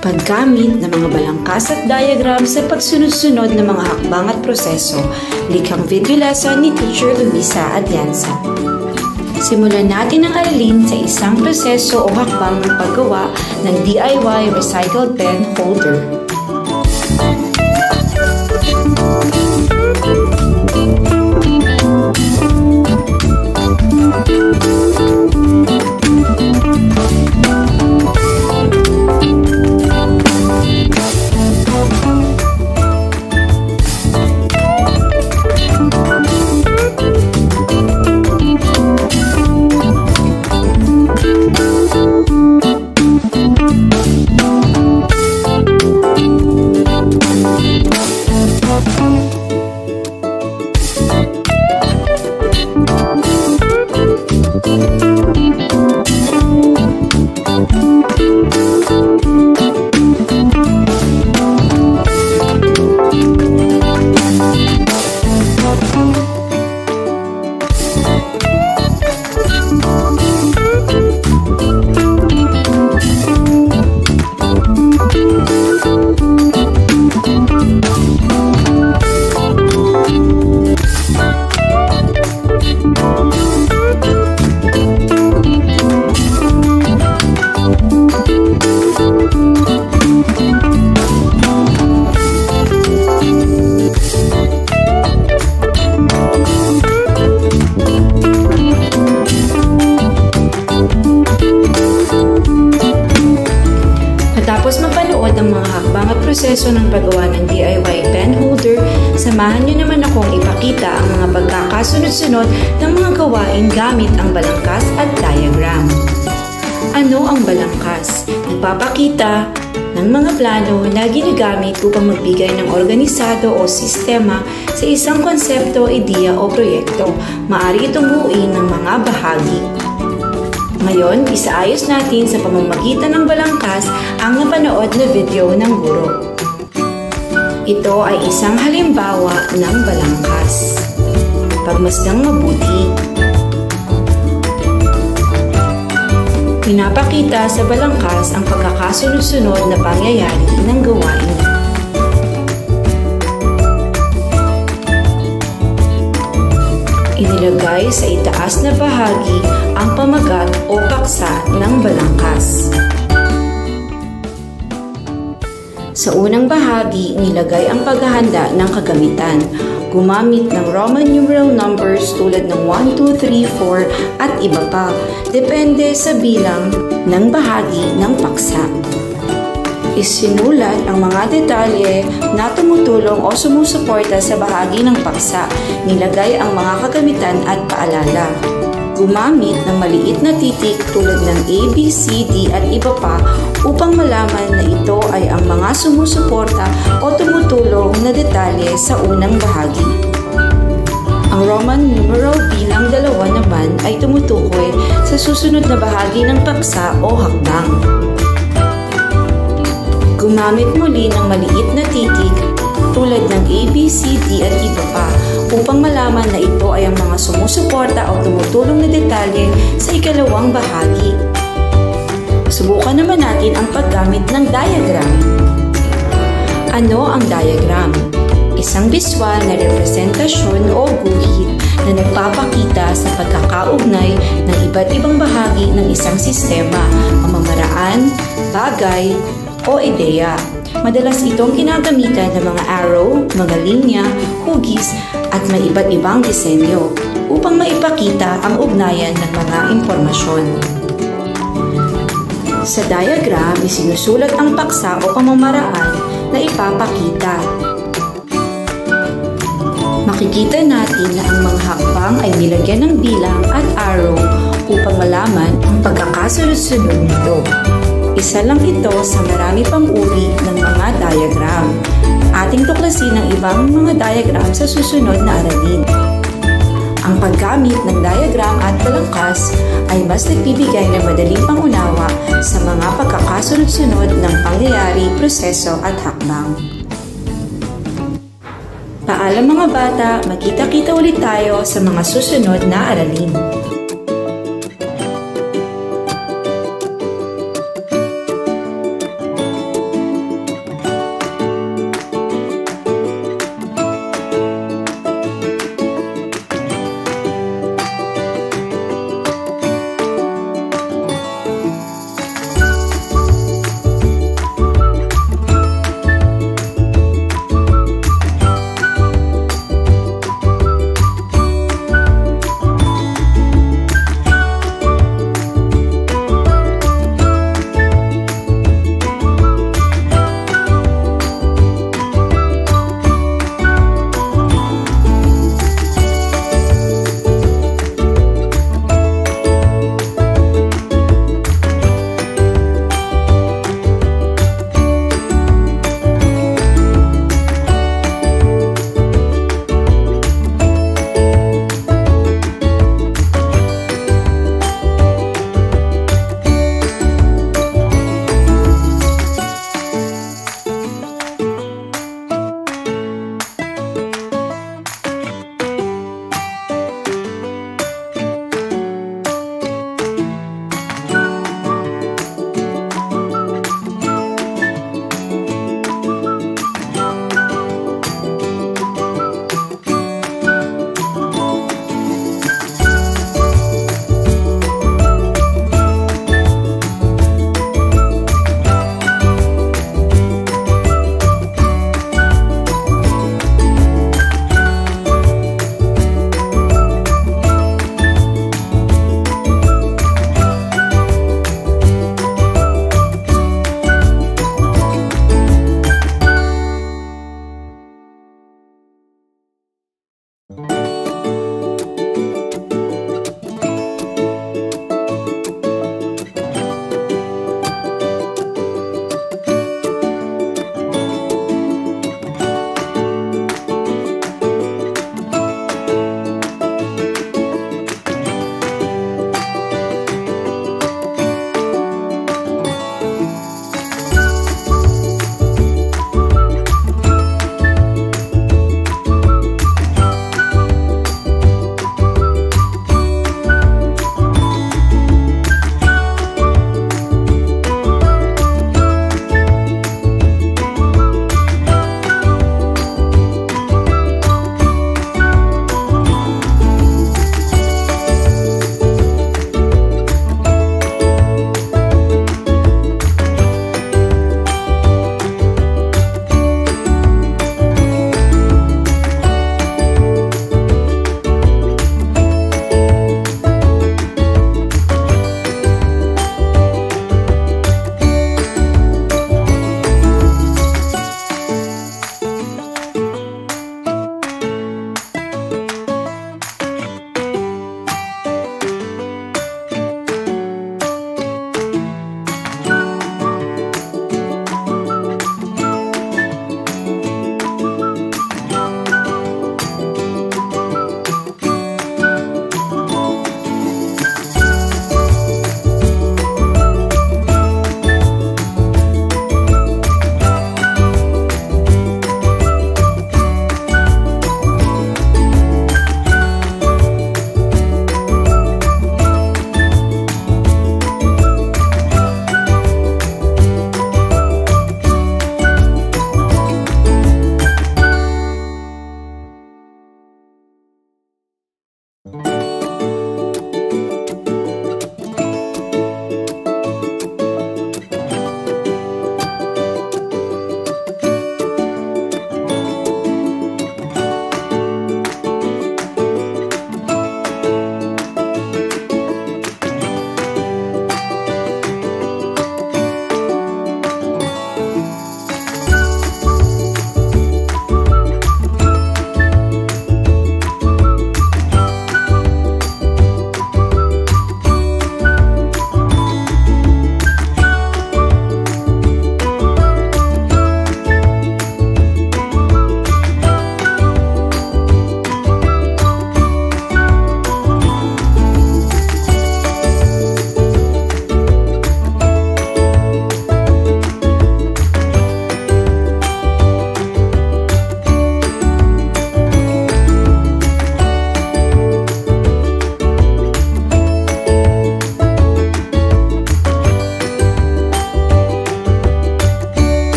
Paggamit ng mga balangkas at diagram sa pagsunod-sunod ng mga hakbang at proseso, likhang video lesson ni Teacher Luisa Atienza. Simulan natin ang aralin sa isang proseso o hakbang ng paggawa ng DIY recycled pen holder. Matapos mapanood ang mga hakbang at proseso ng paggawa ng DIY pen holder, samahan niyo naman akong ipakita ang mga pagkakasunod-sunod ng mga gawain gamit ang balangkas at diagram. Ano ang balangkas? Ipapakita ng mga plano na ginagamit upang magbigay ng organisado o sistema sa isang konsepto, ideya o proyekto. Maaari itong buuin ng mga bahagi. Ngayon, isaayos natin sa pamamagitan ng balangkas ang napanood na video ng guro. Ito ay isang halimbawa ng balangkas. Pagmasdang mabuti. Pinapakita sa balangkas ang pagkakasunod-sunod na pangyayari ng gawain. Inilagay sa itaas na bahagi ang pamagat o paksa ng balangkas. Sa unang bahagi, nilagay ang paghahanda ng kagamitan. Gumamit ng Roman numeral numbers tulad ng 1, 2, 3, 4 at iba pa. Depende sa bilang ng bahagi ng paksa. Isinulat ang mga detalye na tumutulong o sumusuporta sa bahagi ng paksa. Nilagay ang mga kagamitan at paalala. Gumamit ng maliit na titik tulad ng A, B, C, D at iba pa upang malaman na ito ay ang mga sumusuporta o tumutulong na detalye sa unang bahagi. Ang Roman numeral bilang 2 naman ay tumutukoy sa susunod na bahagi ng paksa o hakbang. Gumamit muli ng maliit na titik tulad ng A, B, C, D at iba pa upang malaman na ito ay ang mga sumusuporta o tumutulong na detalye sa ikalawang bahagi. Subukan naman natin ang paggamit ng diagram. Ano ang diagram? Isang biswal na representasyon o guhit na nagpapakita sa pagkakaugnay ng iba't ibang bahagi ng isang sistema, pamamaraan, bagay, o ideya. Madalas itong ginagamitan ng mga arrow, mga linya, hugis, at may iba't ibang disenyo upang maipakita ang ugnayan ng mga impormasyon. Sa diagram, isinusulat ang paksa o pamamaraan na ipapakita. Makikita natin na ang mga hakbang ay nilagyan ng bilang at arrow upang malaman ang pagkakasunod-sunod nito. Isa lang ito sa marami pang uri ng mga diagram. Ating tuklasin ang ibang mga diagram sa susunod na aralin. Ang paggamit ng diagram at balangkas ay mas nagbibigay ng madaling pangunawa sa mga pagkakasunod-sunod ng pangyayari, proseso at hakbang. Paalam mga bata, magkita-kita ulit tayo sa mga susunod na aralin.